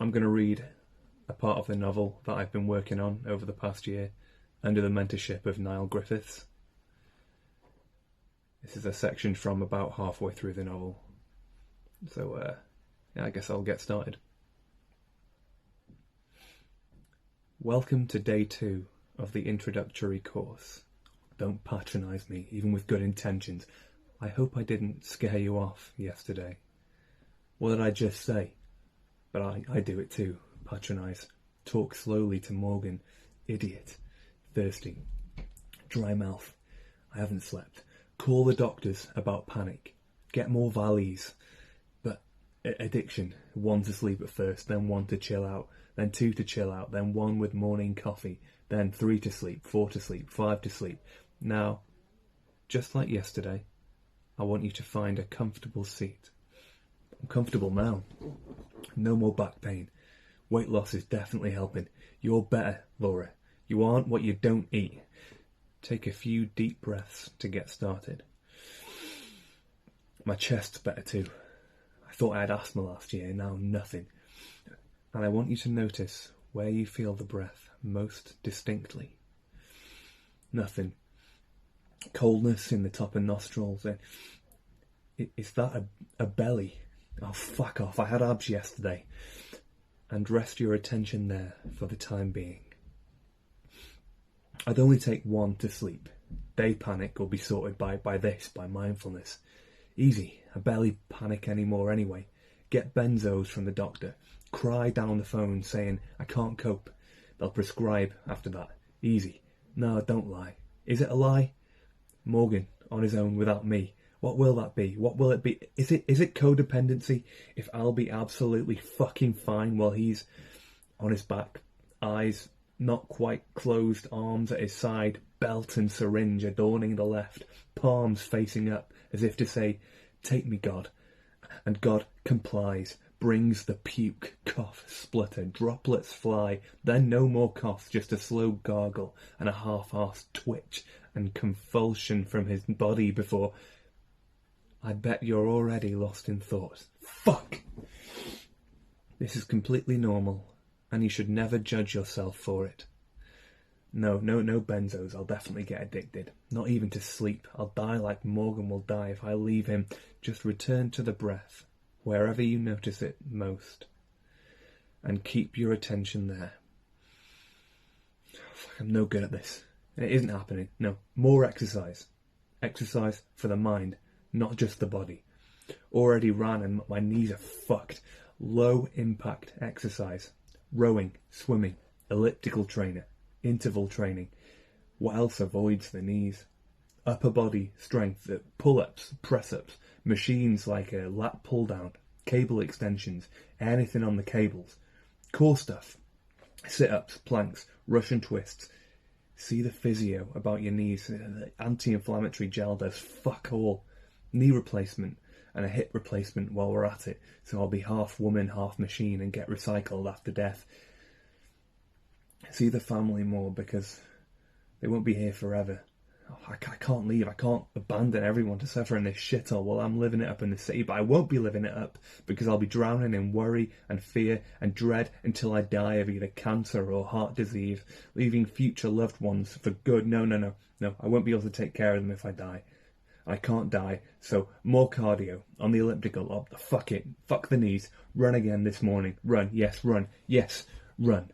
I'm going to read a part of the novel that I've been working on over the past year under the mentorship of Niall Griffiths. This is a section from about halfway through the novel. So, I guess I'll get started. Welcome to day 2 of the introductory course. Don't patronise me, even with good intentions. I hope I didn't scare you off yesterday. What did I just say? But I do it too. Patronise. Talk slowly to Morgan. Idiot. Thirsty. Dry mouth. I haven't slept. Call the doctors about panic. Get more valleys. But addiction. 1 to sleep at first, then 1 to chill out, then 2 to chill out, then 1 with morning coffee, then 3 to sleep, 4 to sleep, 5 to sleep. Now, just like yesterday, I want you to find a comfortable seat. I'm comfortable now. No more back pain. Weight loss is definitely helping. You're better, Laura. You aren't what you don't eat. Take a few deep breaths to get started. My chest's better too. I thought I had asthma last year, now nothing. And I want you to notice where you feel the breath most distinctly. Nothing. Coldness in the top of nostrils. Is that a belly? Oh, fuck off. I had abs yesterday. And rest your attention there for the time being. I'd only take 1 to sleep. Day panic will be sorted by mindfulness. Easy. I barely panic anymore anyway. Get benzos from the doctor. Cry down the phone saying, I can't cope. They'll prescribe after that. Easy. No, don't lie. Is it a lie? Morgan, on his own without me. What will that be? What will it be? Is it codependency if I'll be absolutely fucking fine while he's on his back, eyes not quite closed, arms at his side, belt and syringe adorning the left, palms facing up as if to say, take me, God. And God complies, brings the puke, cough, splutter, droplets fly, then no more cough, just a slow gargle and a half-arsed twitch and convulsion from his body before... I bet you're already lost in thought. Fuck! This is completely normal, and you should never judge yourself for it. No benzos, I'll definitely get addicted. Not even to sleep. I'll die like Morgan will die if I leave him. Just return to the breath, wherever you notice it most, and keep your attention there. Fuck, I'm no good at this. It isn't happening. No, more exercise. Exercise for the mind. Not just the body. Already ran and my knees are fucked. Low impact exercise. Rowing, swimming, elliptical trainer, interval training. What else avoids the knees? Upper body strength, pull-ups, press-ups, machines like a lat pull-down, cable extensions, anything on the cables. Core stuff. Sit-ups, planks, Russian twists. See the physio about your knees. The anti-inflammatory gel does fuck all. Knee replacement and a hip replacement while we're at it, so I'll be half woman, half machine and get recycled after death. See the family more because they won't be here forever. I can't leave. I can't abandon everyone to suffer in this shithole while I'm living it up in the city, but I won't be living it up because I'll be drowning in worry and fear and dread until I die of either cancer or heart disease, leaving future loved ones for good. No, I won't be able to take care of them if I die. I can't die, so more cardio on the elliptical. Oh, fuck it. Fuck the knees. Run again this morning. Run. Yes, run. Yes, run.